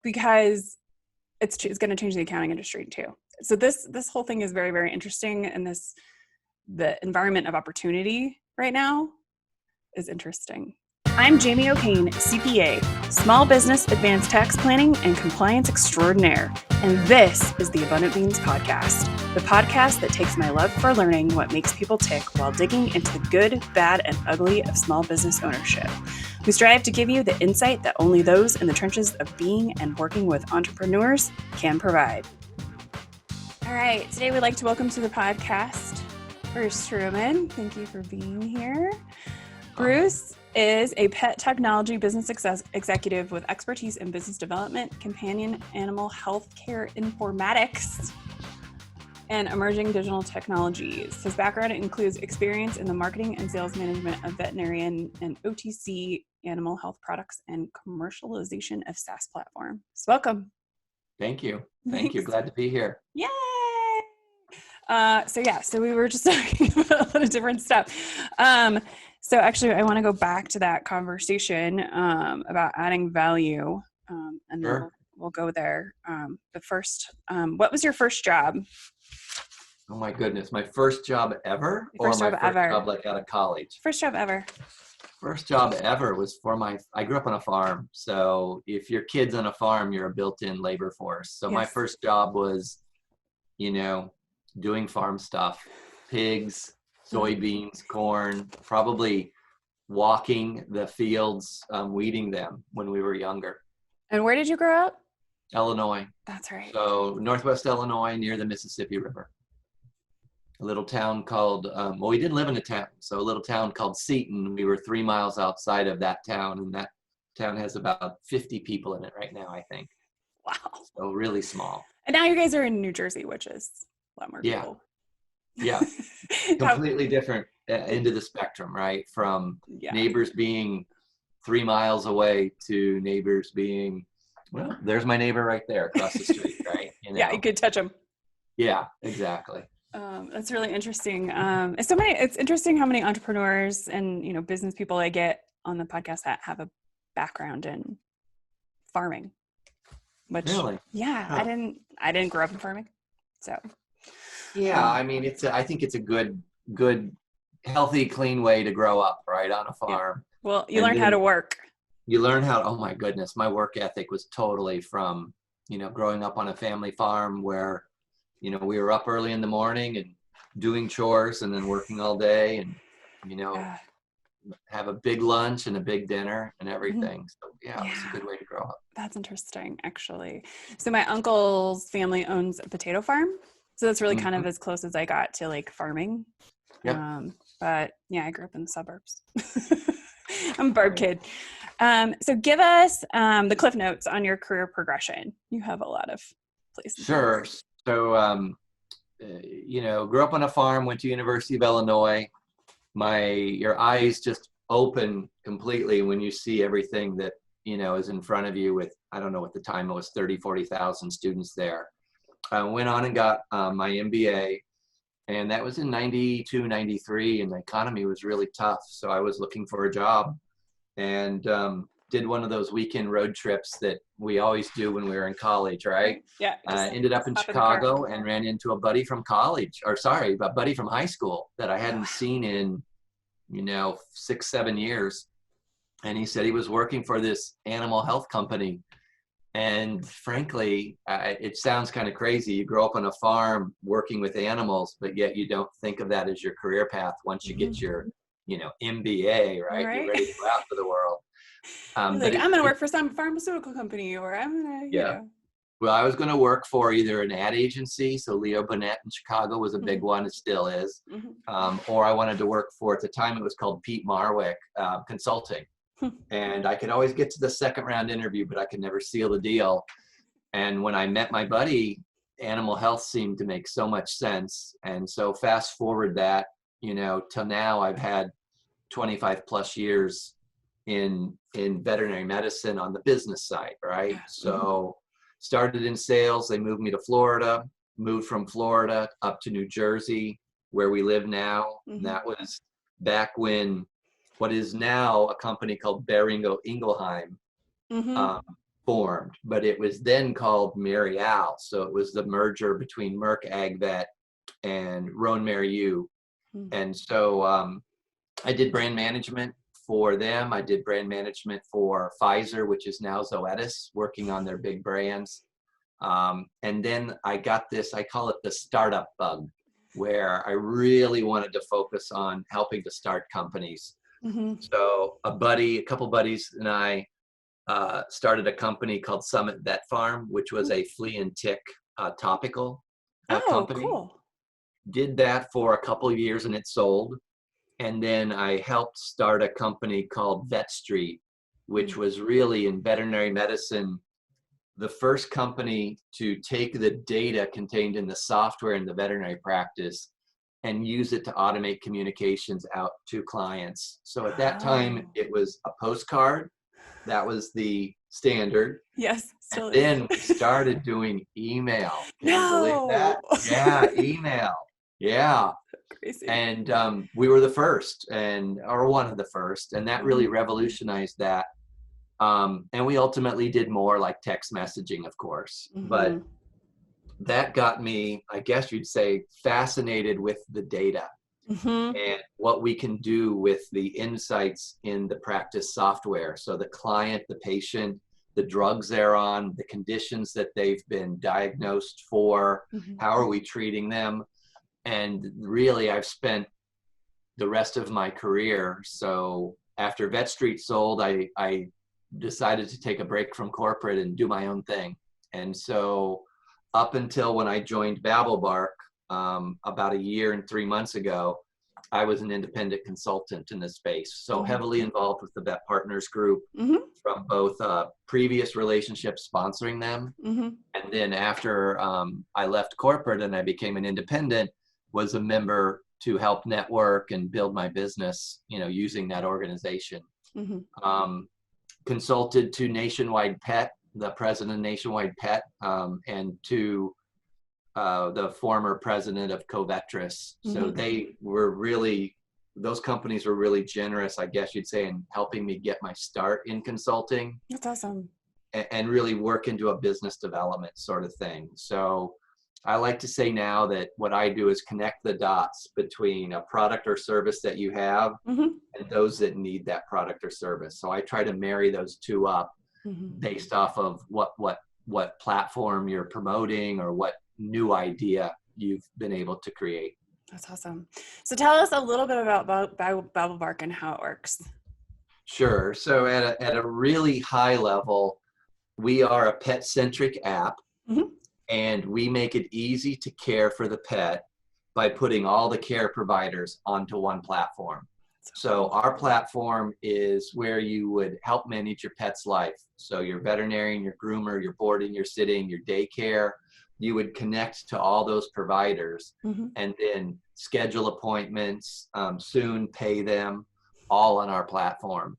because it's going to change the accounting industry too. So this whole thing is very, very interesting, and the environment of opportunity right now is interesting. I'm Jamie O'Kane, CPA, Small Business Advanced Tax Planning and Compliance Extraordinaire, and this is the Abundant Beans Podcast, the podcast that takes my love for learning what makes people tick while digging into the good, bad, and ugly of small business ownership. We strive to give you the insight that only those in the trenches of being and working with entrepreneurs can provide. All right, today we'd like to welcome to the podcast Bruce Truman. Thank you for being here. Bruce is a pet technology business executive with expertise in business development, companion animal healthcare informatics, and emerging digital technologies. His background includes experience in the marketing and sales management of veterinarian and OTC animal health products and commercialization of SaaS platforms. Welcome. Thank you. Thank Thanks. you. Glad to be here. Yay! So we were just talking about a lot of different stuff. So actually, I want to go back to that conversation about adding value, and Sure. then we'll go there. But first, what was your first job? Oh my goodness. My first job ever? First job ever. Job like out of college? First job ever. First job ever was I grew up on a farm. So if your kid's on a farm, you're a built-in labor force. So my first job was, doing farm stuff, pigs, soybeans, corn, probably walking the fields, weeding them when we were younger. And where did you grow up? Illinois. That's right. So Northwest Illinois near the Mississippi River. A little town called, we didn't live in a town, so a little town called Seton. We were 3 miles outside of that town, and that town has about 50 people in it right now, I think. Wow. So really small. And now you guys are in New Jersey, which is a lot more people. Yeah. Completely different end of the spectrum, right? From neighbors being 3 miles away to neighbors being, well, there's my neighbor right there across the street, right? Yeah, you could touch them. Yeah, exactly. That's really interesting. It's interesting how many entrepreneurs and business people I get on the podcast that have a background in farming. Which, really? Yeah, huh. I didn't grow up in farming, so. Yeah, I mean, I think it's a good, healthy, clean way to grow up, right, on a farm. Yeah. Well, you learn how to work. You learn how. Oh my goodness, my work ethic was totally from growing up on a family farm where. We were up early in the morning and doing chores and then working all day and, have a big lunch and a big dinner and everything. So yeah, it's a good way to grow up. That's interesting, actually. So my uncle's family owns a potato farm. So that's really kind of as close as I got to like farming. Yeah. But yeah, I grew up in the suburbs. I'm a Barb kid. So give us the cliff notes on your career progression. You have a lot of places. Sure. So, grew up on a farm, went to University of Illinois. Your eyes just open completely when you see everything that, is in front of you with, I don't know what the time it was, 30, 40,000 students there. I went on and got my MBA, and that was in 92, 93, and the economy was really tough. So I was looking for a job and did one of those weekend road trips that we always do when we were in college, right? Yeah. Ended up in Chicago and ran into a buddy from a buddy from high school that I hadn't seen in, 6, 7 years. And he said he was working for this animal health company. And frankly, it sounds kind of crazy. You grow up on a farm working with animals, but yet you don't think of that as your career path once you get your, MBA, right? You're ready to go out to the world. I'm going to work for some pharmaceutical company, or I'm going to, Well, I was going to work for either an ad agency. So Leo Burnett in Chicago was a big one. It still is. Or I wanted to work for, at the time it was called Pete Marwick Consulting. And I could always get to the second round interview, but I could never seal the deal. And when I met my buddy, animal health seemed to make so much sense. And so fast forward that, till now I've had 25 plus years in veterinary medicine on the business side, right? So started in sales. They moved me to Florida, moved from Florida up to New Jersey, where we live now. And that was back when what is now a company called Beringo Ingelheim formed, but it was then called Merial. So it was the merger between Merck AgVet and Roan Merieux. And so I did brand management for them. I did brand management for Pfizer, which is now Zoetis, working on their big brands. And then I got this, I call it the startup bug, where I really wanted to focus on helping to start companies. So a couple buddies and I started a company called Summit Vet Farm, which was a flea and tick topical company. Cool. Did that for a couple of years and it sold. And then I helped start a company called Vet Street, which was really in veterinary medicine, the first company to take the data contained in the software in the veterinary practice and use it to automate communications out to clients. So at that time, it was a postcard. That was the standard. Yes. And then we started doing email. Can you believe that? Yeah, email. Yeah. Crazy. And we were the first, or one of the first, and that really revolutionized that. And we ultimately did more like text messaging, of course, but that got me, I guess you'd say, fascinated with the data and what we can do with the insights in the practice software. So the client, the patient, the drugs they're on, the conditions that they've been diagnosed for, how are we treating them? And really, I've spent the rest of my career. So after Vet Street sold, I decided to take a break from corporate and do my own thing. And so up until when I joined BabelBark about a year and 3 months ago, I was an independent consultant in this space. So heavily involved with the Vet Partners Group from both previous relationships sponsoring them. And then after I left corporate and I became an independent, was a member to help network and build my business, using that organization. Consulted to Nationwide Pet, the president of Nationwide Pet, and to the former president of Covetrus. So they were really, those companies were really generous, I guess you'd say, in helping me get my start in consulting. That's awesome. And really work into a business development sort of thing. So I like to say now that what I do is connect the dots between a product or service that you have and those that need that product or service. So I try to marry those two up based off of what platform you're promoting or what new idea you've been able to create. That's awesome. So tell us a little bit about BabelBark and how it works. Sure. So at a really high level, we are a pet-centric app. And we make it easy to care for the pet by putting all the care providers onto one platform. So our platform is where you would help manage your pet's life. So your veterinarian, your groomer, your boarding, your sitting, your daycare, you would connect to all those providers and then schedule appointments, soon pay them, all on our platform.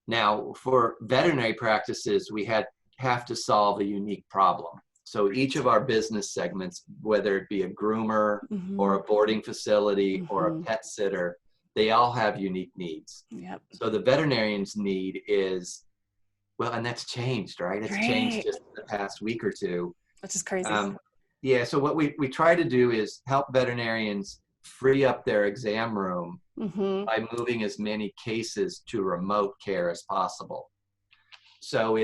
Now, for veterinary practices, we have to solve a unique problem. So each of our business segments, whether it be a groomer or a boarding facility or a pet sitter, they all have unique needs. So the veterinarian's need is, well, and that's changed, right? It's changed just in the past week or two. Which is crazy. Yeah, so what we try to do is help veterinarians free up their exam room by moving as many cases to remote care as possible. So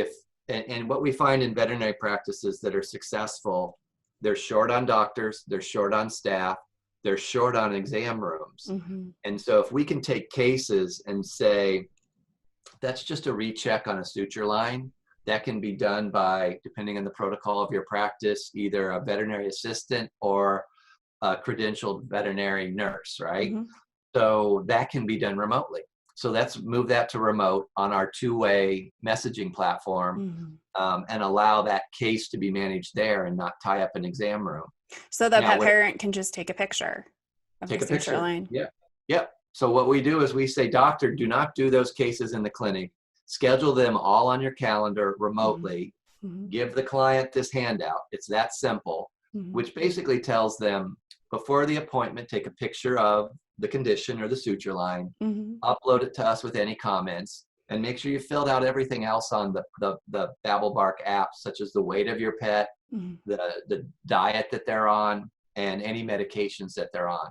and what we find in veterinary practices that are successful, they're short on doctors, they're short on staff, they're short on exam rooms. And so if we can take cases and say, that's just a recheck on a suture line, that can be done by, depending on the protocol of your practice, either a veterinary assistant or a credentialed veterinary nurse, right? So that can be done remotely. So let's move that to remote on our two-way messaging platform and allow that case to be managed there and not tie up an exam room. So the pet parent can just take a picture of the suture line. Yeah. So what we do is we say, doctor, do not do those cases in the clinic. Schedule them all on your calendar remotely. Give the client this handout. It's that simple, which basically tells them before the appointment, take a picture of the condition or the suture line, upload it to us with any comments. and make sure you filled out everything else on the BabelBark app, such as the weight of your pet, the diet that they're on, and any medications that they're on.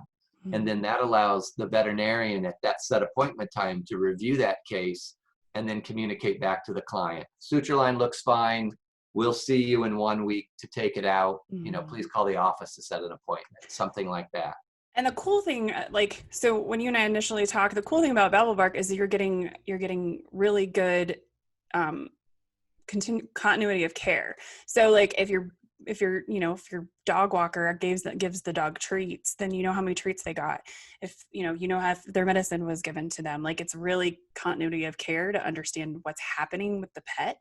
And then that allows the veterinarian at that set appointment time to review that case and then communicate back to the client. Suture line looks fine. We'll see you in 1 week to take it out. You know, please call the office to set an appointment, something like that. And the cool thing, like, so when you and I initially talked, the cool thing about BabelBark is that you're getting really good continuity of care. So like if your dog walker gives the dog treats, then you know how many treats they got. If if their medicine was given to them, like it's really continuity of care to understand what's happening with the pet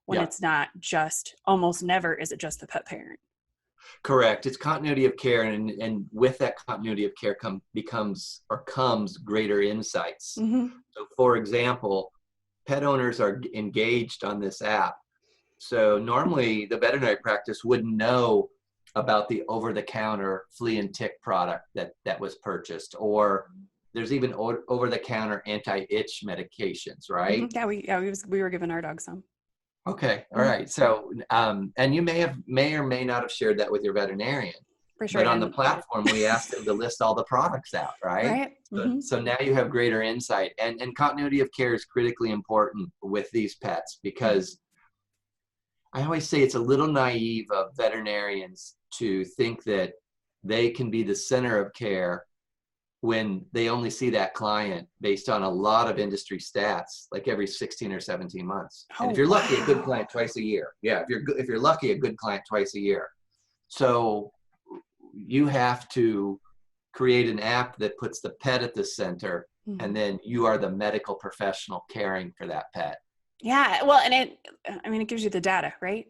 when it's not just, almost never is it just the pet parent. Correct. It's continuity of care, and with that continuity of care comes greater insights. So for example, pet owners are engaged on this app. So normally the veterinary practice wouldn't know about the over-the-counter flea and tick product that was purchased, or there's even over-the-counter anti-itch medications, right? Yeah, we were giving our dog some. Okay, all right. So, and you may or may not have shared that with your veterinarian. For sure. But on the platform, we asked them to list all the products out, right? So now you have greater insight, and continuity of care is critically important with these pets, because I always say it's a little naive of veterinarians to think that they can be the center of care when they only see that client based on a lot of industry stats, like every 16 or 17 months. And if you're lucky, a good client twice a year. Yeah, if you're lucky, a good client twice a year. So you have to create an app that puts the pet at the center, and then you are the medical professional caring for that pet. Yeah, well, and it gives you the data, right?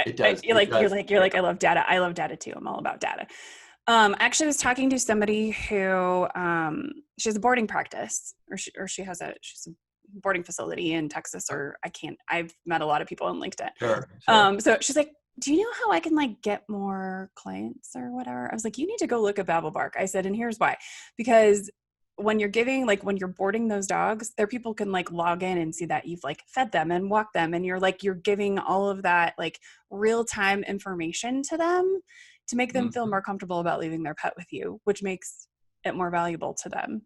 It does. You're like, I love data. I love data too. I'm all about data. I actually was talking to somebody who she has a boarding practice, she's a boarding facility in Texas, I've met a lot of people on LinkedIn. Sure. So she's like, do you know how I can like get more clients or whatever? I was like, you need to go look at BabelBark. I said, and here's why. Because when when you're boarding those dogs, people can like log in and see that you've like fed them and walked them, and you're giving all of that like real-time information to them to make them feel more comfortable about leaving their pet with you, which makes it more valuable to them,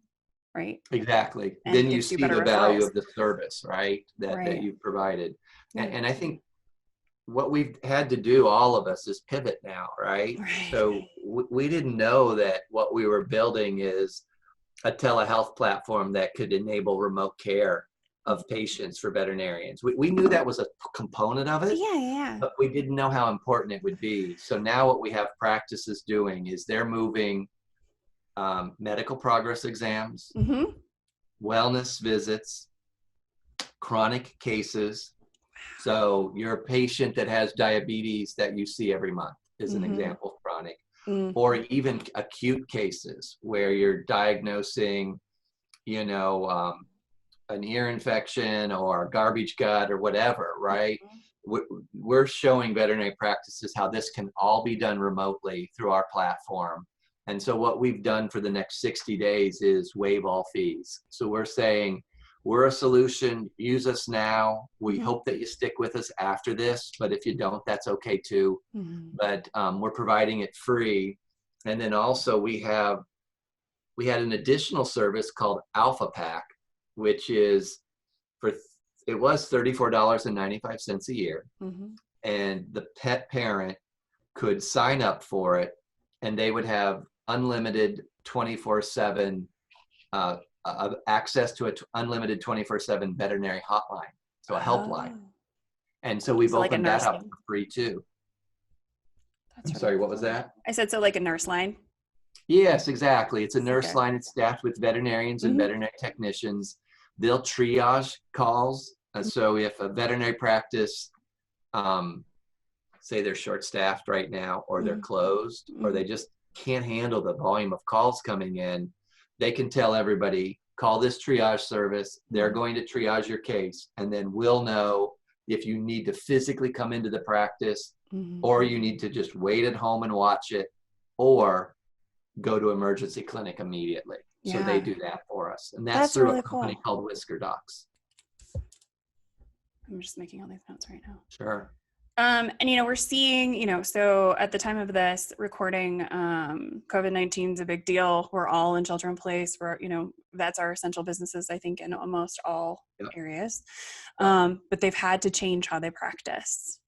right? Exactly. And then you see the value referrals. of the service, right? That you've provided. And I think what we've had to do, all of us, is pivot now, right? So we didn't know that what we were building is a telehealth platform that could enable remote care of patients for veterinarians. We knew that was a component of it, but we didn't know how important it would be. So now what we have practices doing is they're moving medical progress exams, wellness visits, chronic cases. So your patient that has diabetes that you see every month is an example of chronic, or even acute cases where you're diagnosing, an ear infection or garbage gut or whatever, right? We're showing veterinary practices how this can all be done remotely through our platform. And so what we've done for the next 60 days is waive all fees. So we're saying, we're a solution, use us now. We hope that you stick with us after this, but if you don't, that's okay too. But we're providing it free. And then also we had an additional service called Alpha Pack, which is it was $34.95 a year. And the pet parent could sign up for it, and they would have unlimited 24/7 access to an unlimited 24/7 veterinary hotline, so a helpline. And so we've opened that up for free too. I'm sorry, what was that? I said, so like a nurse line? Yes, exactly. It's a nurse line. It's staffed with veterinarians and veterinary technicians. They'll triage calls. So if a veterinary practice, say they're short-staffed right now, or they're closed, or they just can't handle the volume of calls coming in, they can tell everybody, call this triage service. They're going to triage your case, and then we'll know if you need to physically come into the practice, or you need to just wait at home and watch it, or go to emergency clinic immediately. So they do that for us. And that's through really a company called Whisker Docs. I'm just making all these notes right now. Sure. And, we're seeing, so at the time of this recording, COVID-19 is a big deal. We're all in shelter in place. Vets are essential businesses, I think, in almost all areas. But they've had to change how they practice.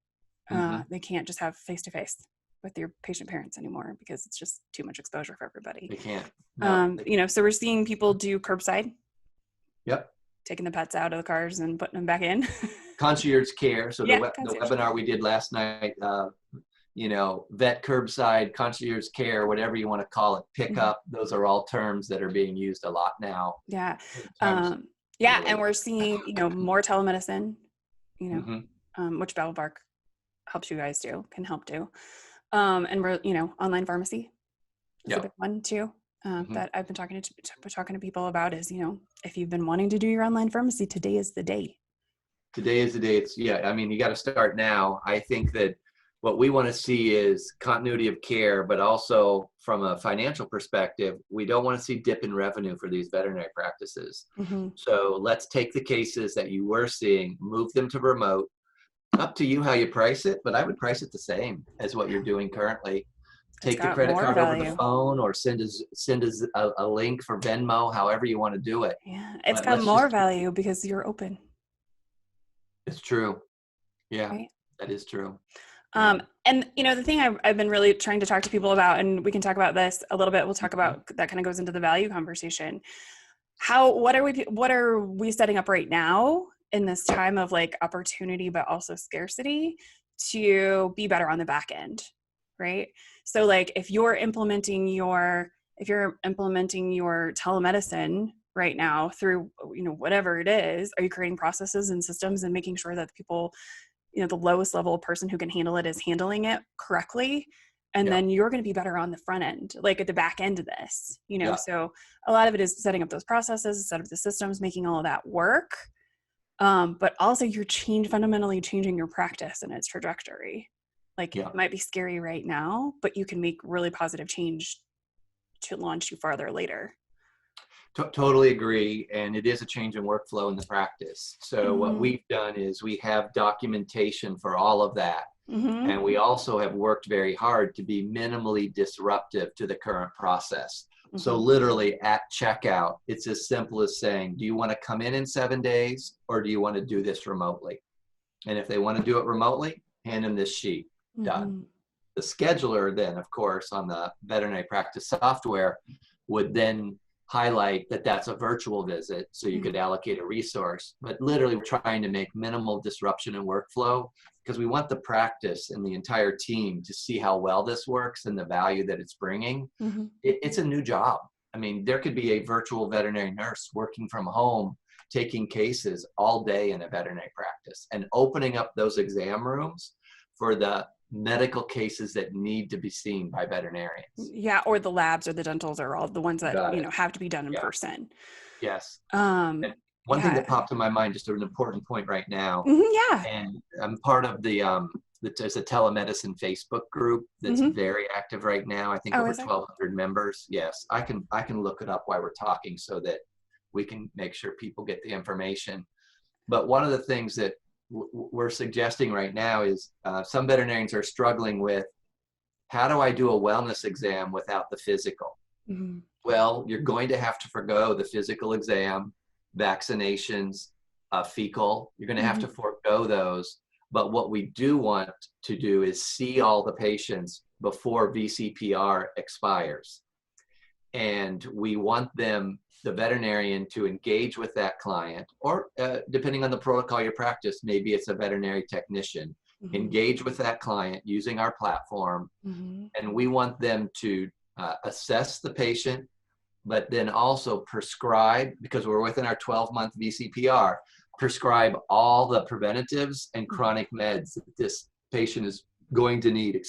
They can't just have face-to-face with your patient parents anymore because it's just too much exposure for everybody. They can't. No. So we're seeing people do curbside. Yep. Taking the pets out of the cars and putting them back in. Concierge care. So the webinar we did last night, vet curbside, concierge care, whatever you want to call it, pickup. Those are all terms that are being used a lot now. Yeah. And we're seeing, more telemedicine, which BabelBark helps you guys can help do. And we're, online pharmacy is a big one too. That I've been talking to people about is, if you've been wanting to do your online pharmacy, today is the day. Today is the day. You got to start now. I think that what we want to see is continuity of care, but also from a financial perspective, we don't want to see dip in revenue for these veterinary practices. So let's take the cases that you were seeing, move them to remote. Up to you how you price it, but I would price it the same as what you're doing currently. Take the credit card over the phone or send us a link for Venmo, however you want to do it. Yeah, it's got more value because you're open. It's true. Yeah, right? That is true. And the thing I've been really trying to talk to people about, and we can talk about this a little bit. We'll talk about that. Kind of goes into the value conversation. What are we setting up right now in this time of like opportunity, but also scarcity, to be better on the back end, right? So like if you're implementing your telemedicine right now through, whatever it is, are you creating processes and systems and making sure that the people, the lowest level person who can handle it is handling it correctly? And then you're going to be better on the front end, like at the back end of this, so a lot of it is setting up those processes, set up the systems, making all of that work. But also you're fundamentally changing your practice and its trajectory. Like it might be scary right now, but you can make really positive change to launch you farther later. Totally agree. And it is a change in workflow in the practice. So what we've done is we have documentation for all of that. And we also have worked very hard to be minimally disruptive to the current process. So literally at checkout, it's as simple as saying, do you want to come in 7 days or do you want to do this remotely? And if they want to do it remotely, hand them this sheet. Done. The scheduler then, of course, on the veterinary practice software would then highlight that that's a virtual visit, so you could allocate a resource. But literally we're trying to make minimal disruption in workflow because we want the practice and the entire team to see how well this works and the value that it's bringing. It's a new job. I mean, there could be a virtual veterinary nurse working from home, taking cases all day in a veterinary practice and opening up those exam rooms for the medical cases that need to be seen by veterinarians. Yeah, or the labs or the dentals are all the ones that have to be done in person. Yes. And one thing that popped in my mind, just an important point right now. And I'm part of there's a telemedicine Facebook group that's very active right now. I think over 1,200 members. Yes, I can look it up while we're talking so that we can make sure people get the information. But one of the things that we're suggesting right now is some veterinarians are struggling with, how do I do a wellness exam without the physical? Well, you're going to have to forgo the physical exam, vaccinations, fecal. You're going to have to forego those. But what we do want to do is see all the patients before VCPR expires. And we want the veterinarian to engage with that client, or depending on the protocol you practice, maybe it's a veterinary technician, engage with that client using our platform. And we want them to assess the patient, but then also prescribe, because we're within our 12-month VCPR, prescribe all the preventatives and chronic meds that this patient is going to need,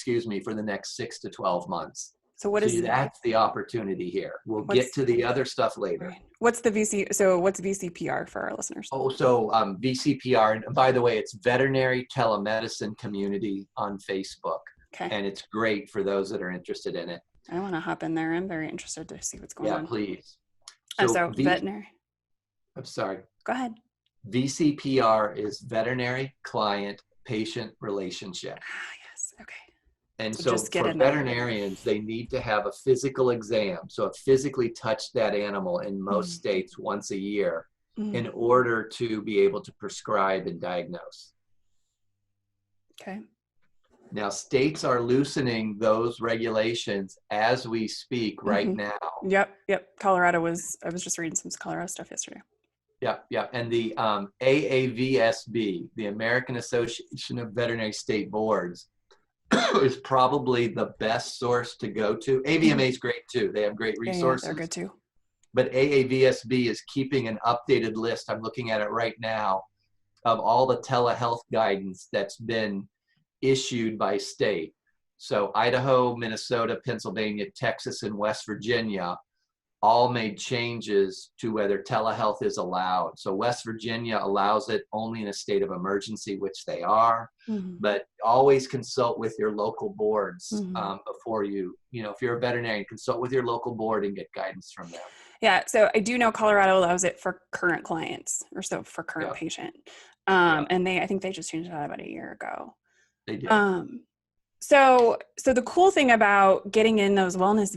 for the next 6 to 12 months. So that's the opportunity here. We'll get to the other stuff later. Right. What's VCPR for our listeners? VCPR, and by the way, it's Veterinary Telemedicine Community on Facebook. Okay. And it's great for those that are interested in it. I want to hop in there. I'm very interested to see what's going on. Yeah, please. So veterinary. I'm sorry. Go ahead. VCPR is veterinary client patient relationship. Yes. Okay. And So so just get for in there. veterinarians, they need to have a physical exam. So physically touch that animal in most states once a year in order to be able to prescribe and diagnose. Okay. Now, states are loosening those regulations as we speak right now. Yep. Colorado was, I was just reading some Colorado stuff yesterday. Yep. And the AAVSB, the American Association of Veterinary State Boards, is probably the best source to go to. AVMA is great too. They have great resources. Yeah, they're good too. But AAVSB is keeping an updated list. I'm looking at it right now of all the telehealth guidance that's been issued by state. So Idaho, Minnesota, Pennsylvania, Texas, and West Virginia all made changes to whether telehealth is allowed. So West Virginia allows it only in a state of emergency, which they are, but always consult with your local boards before if you're a veterinarian, consult with your local board and get guidance from them. Yeah, so I do know Colorado allows it for current clients, or so for current patient. And I think they just changed that about a year ago. They did. So the cool thing about getting in those wellness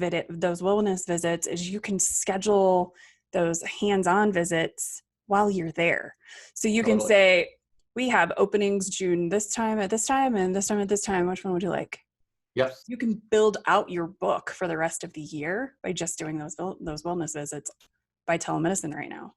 visits is you can schedule those hands-on visits while you're there. So you can say, we have openings June this time at this time and this time at this time. Which one would you like? Yep. You can build out your book for the rest of the year by just doing those wellness visits by telemedicine right now.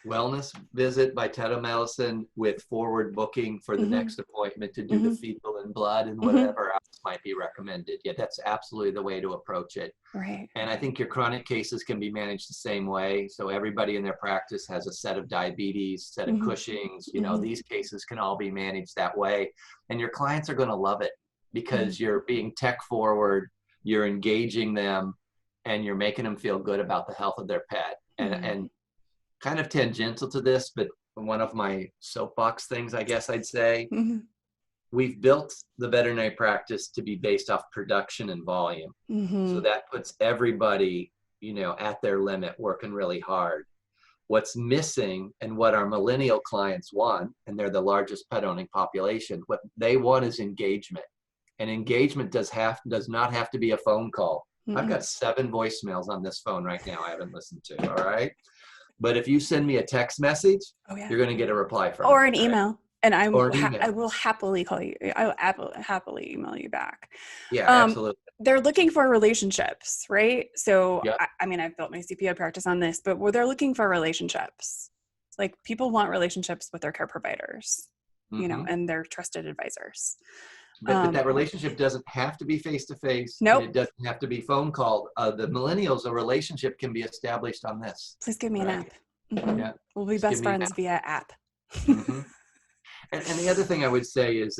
Wellness visit by telemedicine with forward booking for the next appointment to do the fecal and blood and whatever else might be recommended. Yeah, that's absolutely the way to approach it. Right. And I think your chronic cases can be managed the same way. So everybody in their practice has a set of diabetes, set of Cushing's, these cases can all be managed that way. And your clients are going to love it because you're being tech forward, you're engaging them, and you're making them feel good about the health of their pet. And kind of tangential to this, but one of my soapbox things, I guess I'd say, we've built the veterinary practice to be based off production and volume. So that puts everybody, at their limit, working really hard. What's missing and what our millennial clients want, and they're the largest pet owning population, what they want is engagement. And engagement does not have to be a phone call. I've got 7 voicemails on this phone right now I haven't listened to, all right? But if you send me a text message, you're going to get a reply from or me, an email, and I email. will happily call you. I will happily email you back. Yeah, absolutely. They're looking for relationships, right? So, I mean, I've built my CPO practice on this, but they're looking for relationships. Like, people want relationships with their care providers, and their trusted advisors. But that relationship doesn't have to be face-to-face. Nope. It doesn't have to be phone called. The millennials, a relationship can be established on this. Please give me an app. Yeah. We'll be best friends via app. And the other thing I would say is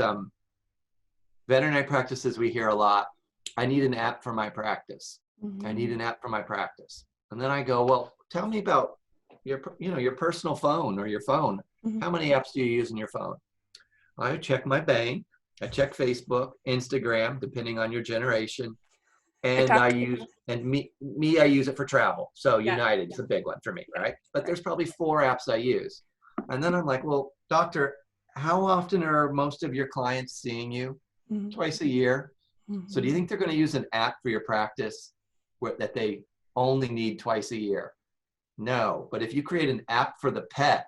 veterinary practices, we hear a lot, I need an app for my practice. I need an app for my practice. And then I go, well, tell me about your personal phone or your phone. How many apps do you use in your phone? I check my bank. I check Facebook, Instagram, depending on your generation, and I use I use it for travel. So United is a big one for me, right? But there's probably 4 apps I use, and then I'm like, well, doctor, how often are most of your clients seeing you? Twice a year. So do you think they're going to use an app for your practice that they only need twice a year? No, but if you create an app for the pet,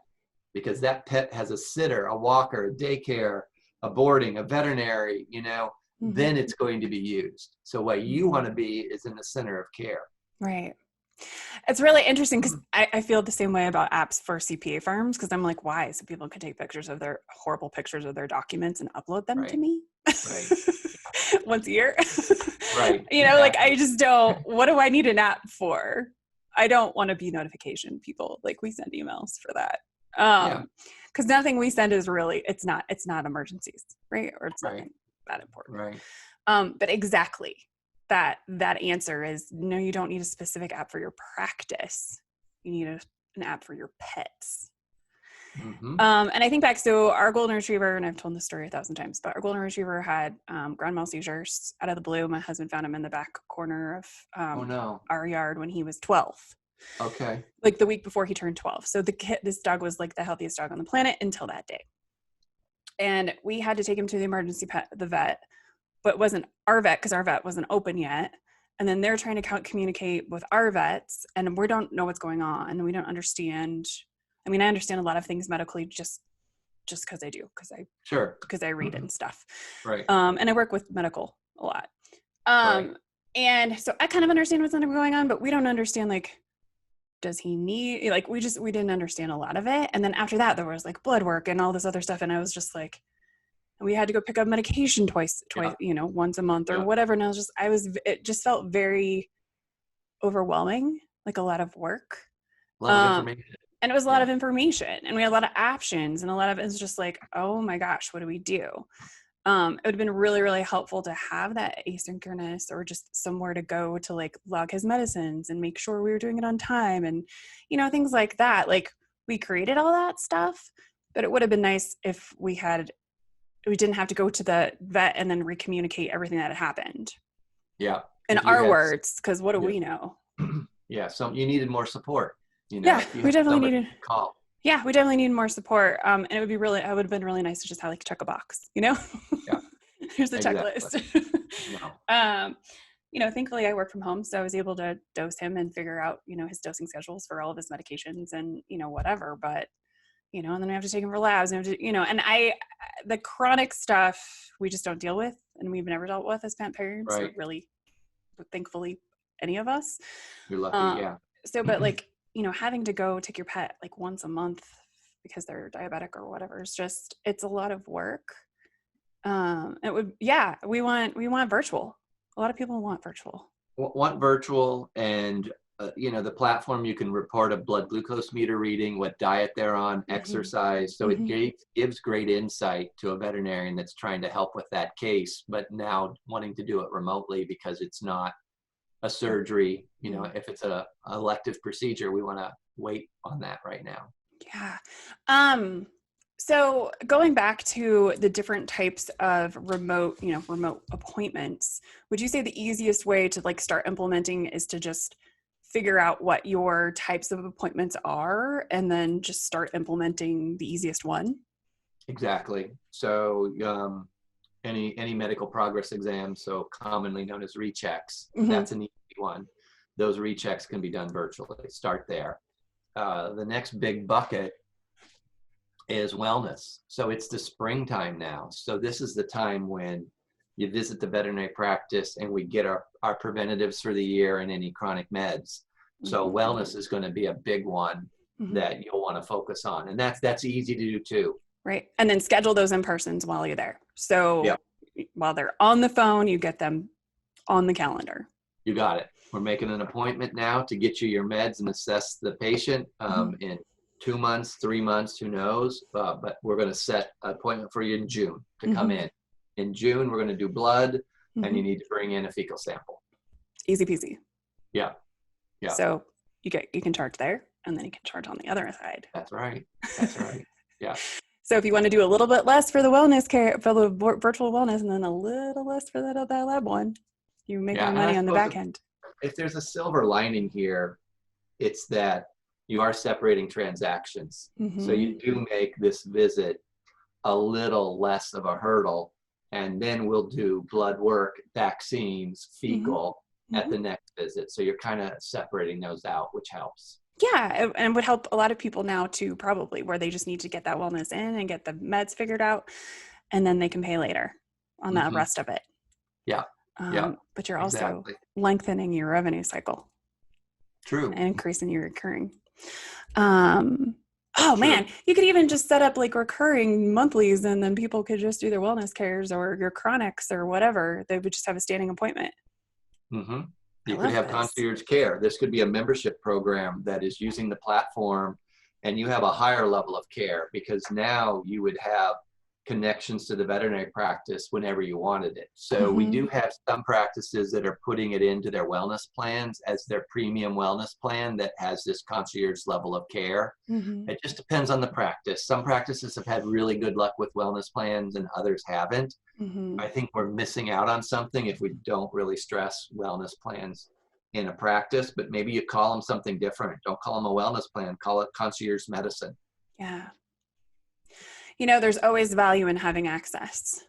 because that pet has a sitter, a walker, a daycare, a boarding, a veterinary, then it's going to be used. So what you want to be is in the center of care. Right. It's really interesting because I feel the same way about apps for CPA firms, because I'm like, why? So people can take horrible pictures of their documents and upload them to me once a year. Right. Like, I just don't, what do I need an app for? I don't want to be notification people. Like, we send emails for that. Because nothing we send is really, it's not emergencies, right? Or it's nothing that important. Right. But exactly that answer is no, you don't need a specific app for your practice. You need an app for your pets. And I think back, so our golden retriever, and I've told this story 1,000 times, but our golden retriever had grand mal seizures out of the blue. My husband found him in the back corner of our yard when he was 12. Okay. like the week before he turned 12. So this dog was like the healthiest dog on the planet until that day. And we had to take him to the vet, but it wasn't our vet because our vet wasn't open yet. And then they're trying to communicate with our vets, and we don't know what's going on. We don't understand. I mean, I understand a lot of things medically just because I do, because I read and stuff. Right. And I work with medical a lot. Right. And so I kind of understand what's going on, but we don't understand, like, does he need, like, we didn't understand a lot of it. And then after that, there was like blood work and all this other stuff. And I was just like, we had to go pick up medication twice, once a month or whatever. And it just felt very overwhelming, like a lot of work. A lot of information. And it was a lot of information, and we had a lot of options, and a lot of it was just like, oh my gosh, what do we do? It would have been really, really helpful to have that asynchronous, or just somewhere to go to like log his medicines and make sure we were doing it on time, and things like that. Like, we created all that stuff, but it would have been nice if we didn't have to go to the vet and then recommunicate everything that had happened. Yeah. In our words, because what do we know? Yeah. So you needed more support. Yeah, we definitely needed call. Yeah, we definitely need more support. And it would have been really nice to just have like check a box, Yeah. Here's the checklist. No. Thankfully I work from home, so I was able to dose him and figure out, his dosing schedules for all of his medications and, whatever. But, and then we have to take him for labs and, the chronic stuff we just don't deal with, and we've never dealt with as pet parents, Right. or really, thankfully, any of us. You're lucky, yeah. So, but like, having to go take your pet like once a month because they're diabetic or whatever, it's a lot of work. We want virtual. A lot of people want virtual. Want virtual, and the platform, you can report a blood glucose meter reading, what diet they're on, exercise. So it gives great insight to a veterinarian that's trying to help with that case, but now wanting to do it remotely because it's not a surgery. If it's a elective procedure, we want to wait on that right now. Yeah. So going back to the different types of remote appointments, would you say the easiest way to like start implementing is to just figure out what your types of appointments are and then just start implementing the easiest one? Exactly. So any medical progress exam, so commonly known as rechecks, that's an easy one. Those rechecks can be done virtually. Start there. The next big bucket is wellness. So it's the springtime now. So this is the time when you visit the veterinary practice and we get our preventatives for the year and any chronic meds. So wellness is going to be a big one that you'll want to focus on. And that's easy to do too. Right. And then schedule those in-persons while you're there. So while they're on the phone, you get them on the calendar. You got it. We're making an appointment now to get you your meds and assess the patient in 2 months, 3 months, who knows? But we're going to set an appointment for you in June to come in. In June, we're going to do blood, and you need to bring in a fecal sample. Easy peasy. Yeah. So you can charge there, and then you can charge on the other side. That's right. Yeah. So if you want to do a little bit less for the wellness care, for the virtual wellness, and then a little less for that lab one, you make more money on the back end. If there's a silver lining here, it's that you are separating transactions. So you do make this visit a little less of a hurdle, and then we'll do blood work, vaccines, fecal at the next visit. So you're kind of separating those out, which helps. Yeah, and would help a lot of people now too, probably, where they just need to get that wellness in and get the meds figured out, and then they can pay later on the rest of it. Yeah. But you're also lengthening your revenue cycle. True. And increasing your recurring. Man, you could even just set up like recurring monthlies, and then people could just do their wellness cares or your chronics or whatever. They would just have a standing appointment. You could have concierge care. This could be a membership program that is using the platform, and you have a higher level of care because now you would have connections to the veterinary practice whenever you wanted it. So we do have some practices that are putting it into their wellness plans as their premium wellness plan that has this concierge level of care. It just depends on the practice. Some practices have had really good luck with wellness plans and others haven't. I think we're missing out on something if we don't really stress wellness plans in a practice, but maybe you call them something different. Don't call them a wellness plan, call it concierge medicine. Yeah. There's always value in having access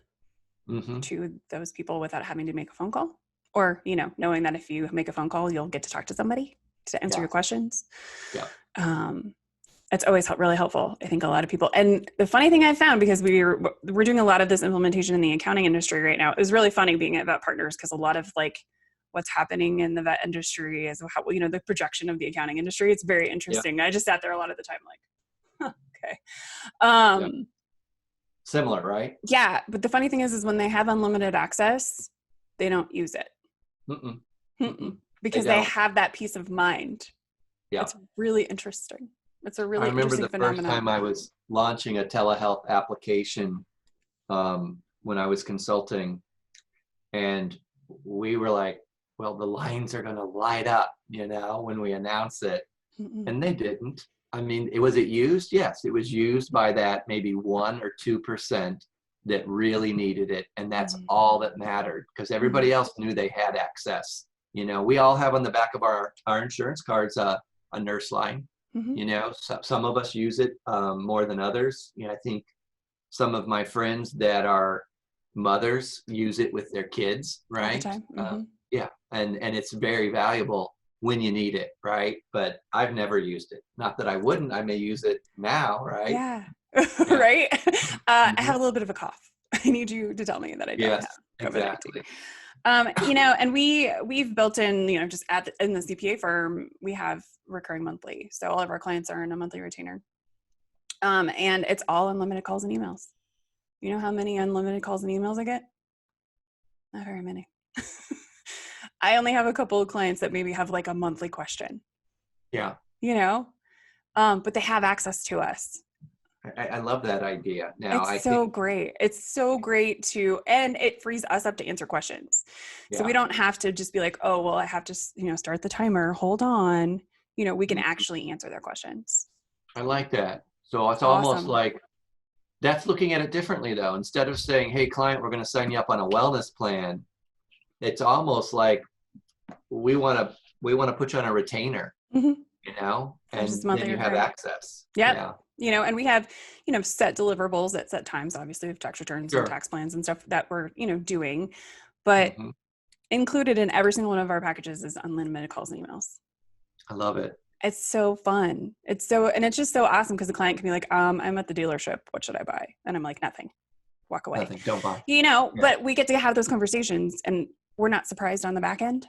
to those people without having to make a phone call, or, knowing that if you make a phone call, you'll get to talk to somebody to answer your questions. Yeah. It's always really helpful. I think a lot of people, and the funny thing I found, because we're doing a lot of this implementation in the accounting industry right now, is really funny being at Vet Partners, because a lot of like what's happening in the vet industry is how, the projection of the accounting industry. It's very interesting. I just sat there a lot of the time like, okay. Similar, right? Yeah. But the funny thing is when they have unlimited access, they don't use it. Because they have that peace of mind. Yeah. It's really interesting. It's a really interesting phenomenon. I remember the first time I was launching a telehealth application when I was consulting, and we were like, well, the lines are going to light up, when we announce it. And they didn't. I mean, was it used? Yes, it was used by that maybe 1 or 2% that really needed it. And that's all that mattered, because everybody else knew they had access. We all have on the back of our insurance cards a nurse line. Some of us use it more than others. I think some of my friends that are mothers use it with their kids, right? All the time. Yeah, and it's very valuable when you need it, right? But I've never used it. Not that I wouldn't. I may use it now, right? Yeah. Right? I have a little bit of a cough. I need you to tell me that I don't have COVID-19. Exactly. And we've built in, just in the CPA firm, we have recurring monthly. So all of our clients are in a monthly retainer. And it's all unlimited calls and emails. You know how many unlimited calls and emails I get? Not very many. I only have a couple of clients that maybe have like a monthly question. Yeah. But they have access to us. I love that idea. Now, it's so great. It's so great and it frees us up to answer questions. Yeah. So we don't have to just be like, oh, well, I have to, start the timer. Hold on. We can actually answer their questions. I like that. So it's almost like that's looking at it differently, though. Instead of saying, hey, client, we're going to sign you up on a wellness plan, it's almost like we want to put you on a retainer, and then you have access. Yep. Yeah. And we have, set deliverables at set times. Obviously, we have tax returns and tax plans and stuff that we're, doing. But included in every single one of our packages is unlimited calls and emails. I love it. It's so fun. It's just so awesome, because the client can be like, I'm at the dealership. What should I buy? And I'm like, nothing. Walk away. Nothing. Don't buy. But we get to have those conversations, and we're not surprised on the back end.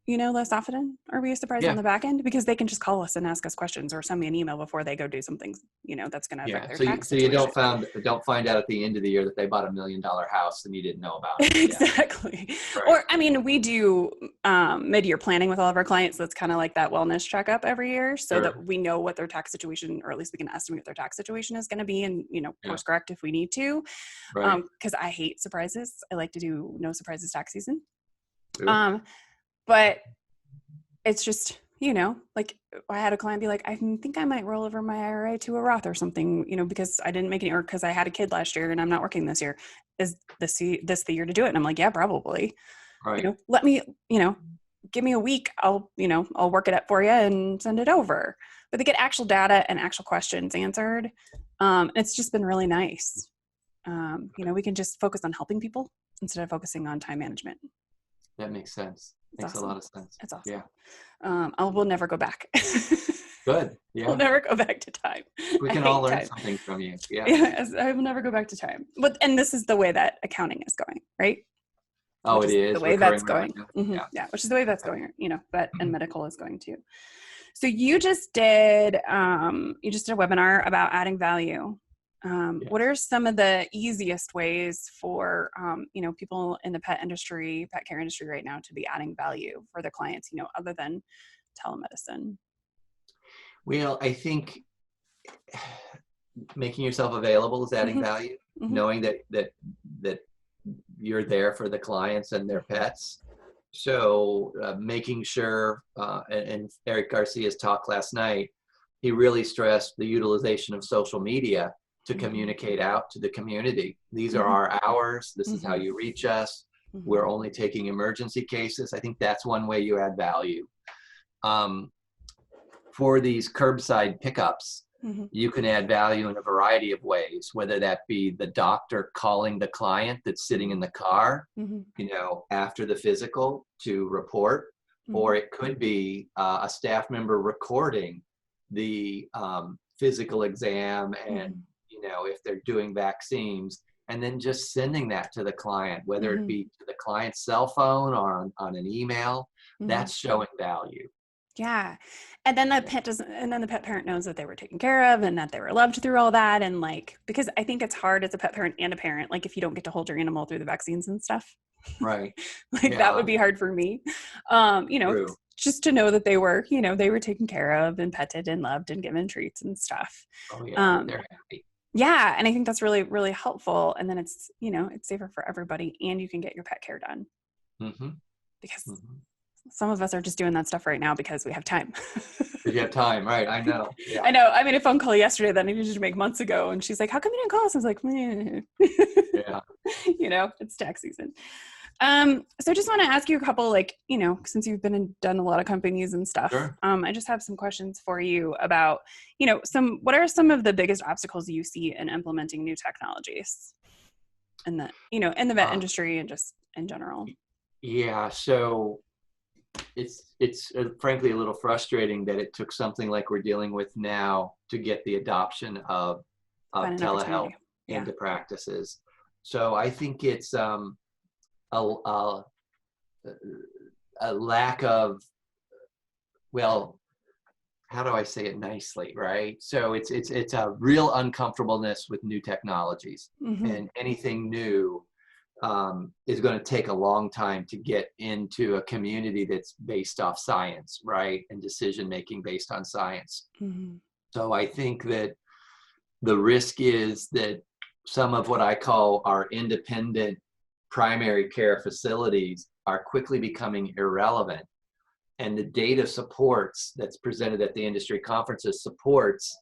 Less often are we surprised on the back end, because they can just call us and ask us questions or send me an email before they go do something, that's going to affect their tax situation. So you don't find out at the end of the year that they bought $1 million house and you didn't know about it. Exactly. Right. Or, we do mid-year planning with all of our clients. That's kind of like that wellness checkup every year, so that we know what their tax situation, or at least we can estimate what their tax situation is going to be, and, course correct if we need to. Right. Because I hate surprises. I like to do no surprises tax season. But it's just, like I had a client be like, I think I might roll over my IRA to a Roth or something, because I didn't make any, or because I had a kid last year and I'm not working this year. Is this the year to do it? And I'm like, yeah, probably. Right. Let me, give me a week. I'll work it up for you and send it over. But they get actual data and actual questions answered. It's just been really nice. We can just focus on helping people instead of focusing on time management. That makes sense. Makes a lot of sense. It's awesome. Yeah. We'll never go back. Good. Yeah. We'll never go back to time. We can all learn something from you. Yeah. I will never go back to time. And this is the way that accounting is going, right? Oh, it is. The way that's going. Yeah. Which is the way that's going, vet and medical is going too. So you just did a webinar about adding value. Yes. What are some of the easiest ways for, people in the pet care industry right now to be adding value for their clients, other than telemedicine? Well, I think making yourself available is adding value, knowing that you're there for the clients and their pets. So making sure, and Eric Garcia's talk last night, he really stressed the utilization of social media to communicate out to the community. These are our hours. This is how you reach us. We're only taking emergency cases. I think that's one way you add value. For these curbside pickups, you can add value in a variety of ways, whether that be the doctor calling the client that's sitting in the car, after the physical to report, or it could be a staff member recording the physical exam and, if they're doing vaccines, and then just sending that to the client, whether it be to the client's cell phone or on an email. That's showing value. Yeah. And then the pet parent knows that they were taken care of and that they were loved through all that. And because I think it's hard as a pet parent and a parent, if you don't get to hold your animal through the vaccines and stuff. Right. That would be hard for me. True. Just to know that they were, they were taken care of and petted and loved and given treats and stuff. Oh yeah. They're happy. Yeah. And I think that's really, really helpful. And then it's, it's safer for everybody and you can get your pet care done. Because some of us are just doing that stuff right now because we have time. You have time, right? I know. Yeah. I know. I made a phone call yesterday that I needed to make months ago. And she's like, how come you didn't call us? I was like, yeah. It's tax season. So I just want to ask you a couple, since you've been and done a lot of companies and stuff, Sure. I just have some questions for you about, what are some of the biggest obstacles you see in implementing new technologies in the, in the vet industry and just in general? Yeah. So it's frankly a little frustrating that it took something like we're dealing with now to get the adoption of telehealth into practices. So I think it's a lack of, how do I say it nicely, right? So it's a real uncomfortableness with new technologies, and anything new is going to take a long time to get into a community that's based off science, right? And decision making based on science. So I think that the risk is that some of what I call our independent primary care facilities are quickly becoming irrelevant. And the data supports, that's presented at the industry conferences, supports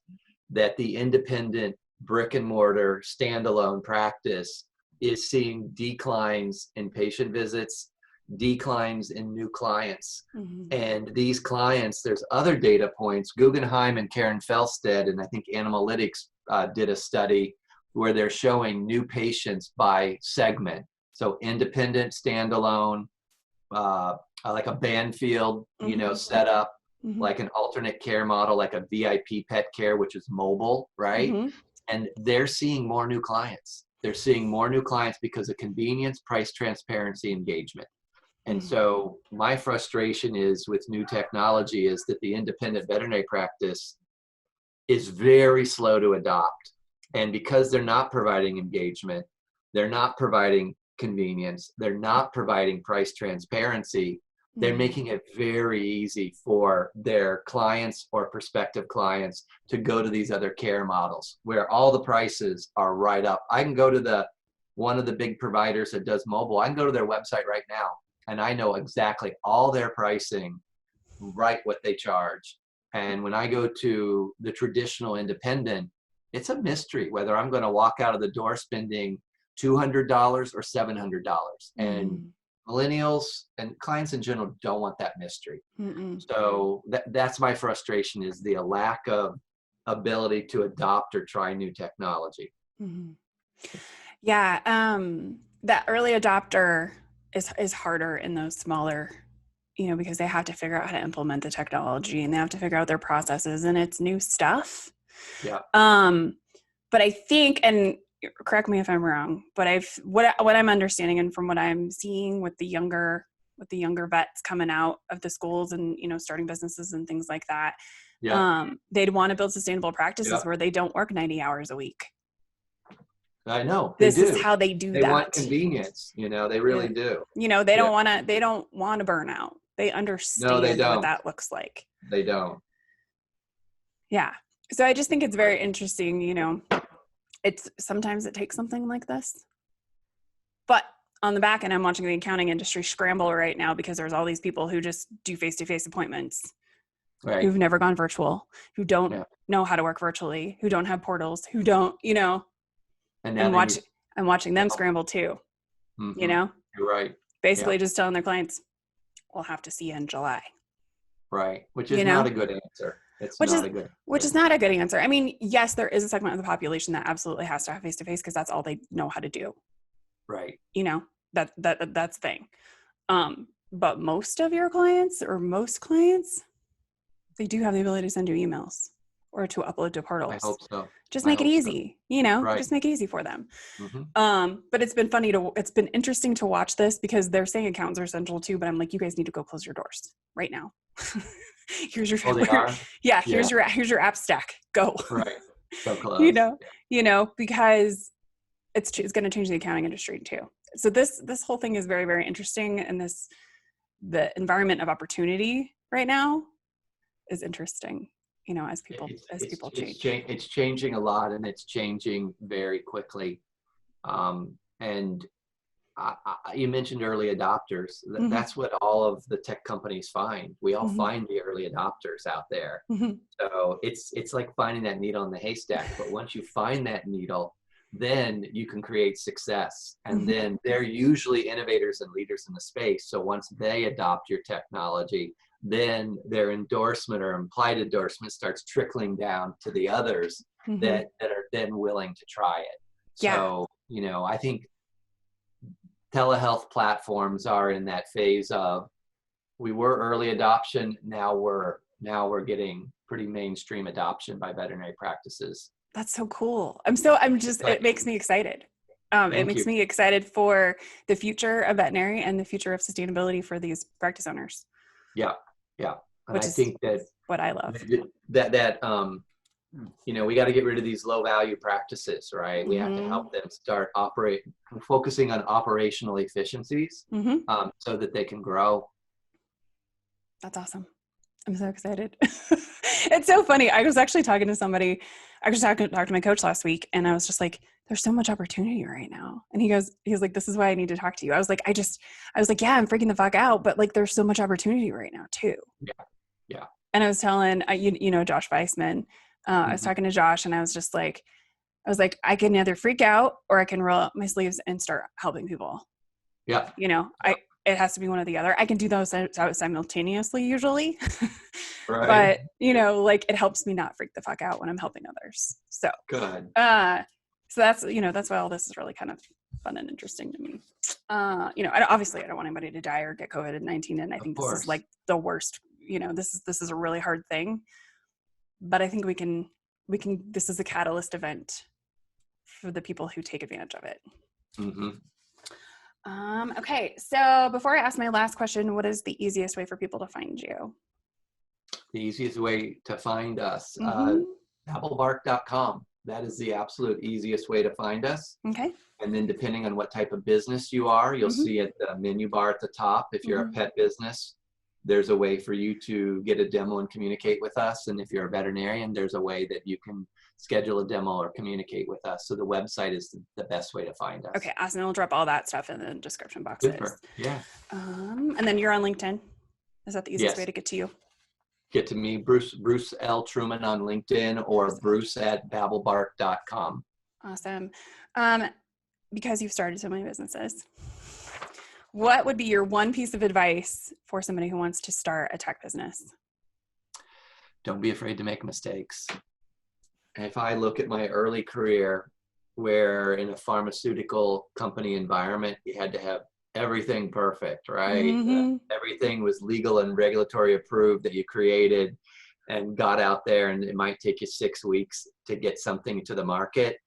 that the independent brick and mortar standalone practice is seeing declines in patient visits, declines in new clients. And these clients, there's other data points. Guggenheim and Karen Felstead, and I think Animalytics did a study where they're showing new patients by segment. So independent, standalone, like a Banfield, set up, like an alternate care model, like a VIP pet care, which is mobile, right? And they're seeing more new clients. They're seeing more new clients because of convenience, price transparency, engagement. And so my frustration is with new technology is that the independent veterinary practice is very slow to adopt. And because they're not providing engagement, they're not providing convenience, they're not providing price transparency, they're making it very easy for their clients or prospective clients to go to these other care models where all the prices are right up. I can go to one of the big providers that does mobile. I can go to their website right now and I know exactly all their pricing, right, what they charge. And when I go to the traditional independent, it's a mystery whether I'm going to walk out of the door spending $200 or $700. And millennials and clients in general don't want that mystery. So that's my frustration, is the lack of ability to adopt or try new technology. Yeah. That early adopter is harder in those smaller, because they have to figure out how to implement the technology and they have to figure out their processes and it's new stuff. Yeah. But I think, and correct me if I'm wrong, but what I'm understanding and from what I'm seeing with the younger vets coming out of the schools and, starting businesses and things like that, they'd want to build sustainable practices where they don't work 90 hours a week. I know. This is how they do that. They want convenience, they really do. They don't want to burn out. They understand what that looks like. They don't. Yeah. So I just think it's very interesting, sometimes it takes something like this. But on the back end, I'm watching the accounting industry scramble right now because there's all these people who just do face-to-face appointments, right, who've never gone virtual, who don't know how to work virtually, who don't have portals, who don't, and I'm watching them scramble too, You're right. Basically Yeah. just telling their clients, we'll have to see you in July. Right. Which is not a good answer. It's not a good Which is not a good answer. I mean, yes, there is a segment of the population that absolutely has to have face-to-face because that's all they know how to do. Right. You know, that's the thing. But most of your clients or most clients, they do have the ability to send you emails or to upload to portals. I hope so. Just make it easy, you know, Right. just make it easy for them. Mm-hmm. But it's been interesting to watch this because they're saying accountants are essential too, but I'm like, you guys need to go close your doors right now. Here's your, They are? here's your app stack. Go. Right. So close. You know, because it's going to change the accounting industry too. So this whole thing is very, very interesting. And the environment of opportunity right now is interesting, you know, as people change. It's changing a lot, and it's changing very quickly. And you mentioned early adopters. That's what all of the tech companies find. We all find the early adopters out there. So it's like finding that needle in the haystack. But once you find that needle, then you can create success. And then they're usually innovators and leaders in the space. So once they adopt your technology, then their endorsement or implied endorsement starts trickling down to the others that are then willing to try it. So, you know, I think telehealth platforms are in that phase of, we were early adoption. Now we're getting pretty mainstream adoption by veterinary practices. That's so cool. It makes me excited. It makes me excited for the future of veterinary and the future of sustainability for these practice owners. Yeah. Yeah. And I think that what I love. You know, we got to get rid of these low value practices, right? We have to help them start focusing on operational efficiencies so that they can grow. That's awesome. I'm so excited. It's so funny. I was actually talking to somebody. I was talking to my coach last week, and I was just like, there's so much opportunity right now. And he's like, this is why I need to talk to you. I was like, yeah, I'm freaking the fuck out, but like, there's so much opportunity right now too. Yeah. Yeah. And I was telling, you know, Josh Weissman, I was talking to Josh, and I was like, I can either freak out or I can roll up my sleeves and start helping people. Yeah. You know, it has to be one or the other. I can do those simultaneously usually, right. But you know, like, it helps me not freak the fuck out when I'm helping others. So good. So that's why all this is really kind of fun and interesting to me. You know, obviously I don't want anybody to die or get COVID-19. And I think this is like the worst, you know, this is a really hard thing, but I think we can, this is a catalyst event for the people who take advantage of it. Okay. So before I ask my last question, what is the easiest way for people to find you? The easiest way to find us, BabelBark.com. That is the absolute easiest way to find us. Okay. And then depending on what type of business you are, you'll see at the menu bar at the top, if you're a pet business, there's a way for you to get a demo and communicate with us. And if you're a veterinarian, there's a way that you can schedule a demo or communicate with us. So the website is the best way to find us. Okay, awesome. We'll drop all that stuff in the description boxes. Super. Yeah. And then you're on LinkedIn. Is that the easiest way to get to you? Get to me, Bruce L. Truman on LinkedIn, or bruce@BabelBark.com. Awesome. Because you've started so many businesses, what would be your one piece of advice for somebody who wants to start a tech business? Don't be afraid to make mistakes. If I look at my early career, where in a pharmaceutical company environment, you had to have everything perfect, right? Everything was legal and regulatory approved that you created and got out there, and it might take you 6 weeks to get something to the market.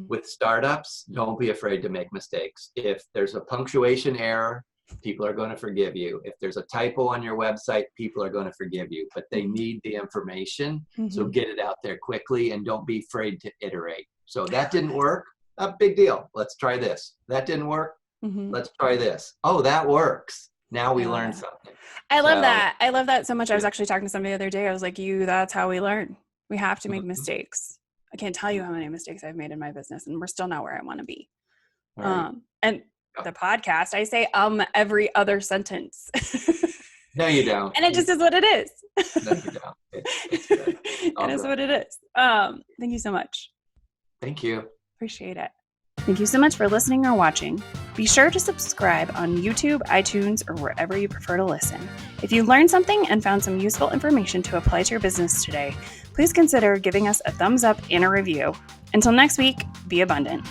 With startups, don't be afraid to make mistakes. If there's a punctuation error, people are going to forgive you. If there's a typo on your website, people are going to forgive you, but they need the information. So get it out there quickly, and don't be afraid to iterate. So that didn't work, a big deal. Let's try this. That didn't work. Let's try this. Oh, that works. Now we learned something. I love that. I love that so much. I was actually talking to somebody the other day. I was like, that's how we learn. We have to make mistakes. I can't tell you how many mistakes I've made in my business, and we're still not where I want to be. Right. And the podcast, I say every other sentence. No, you don't. And it just is what it is. No, you don't. It's good. It is what it is. Thank you so much. Thank you. Appreciate it. Thank you so much for listening or watching. Be sure to subscribe on YouTube, iTunes, or wherever you prefer to listen. If you learned something and found some useful information to apply to your business today, please consider giving us a thumbs up and a review. Until next week, be abundant.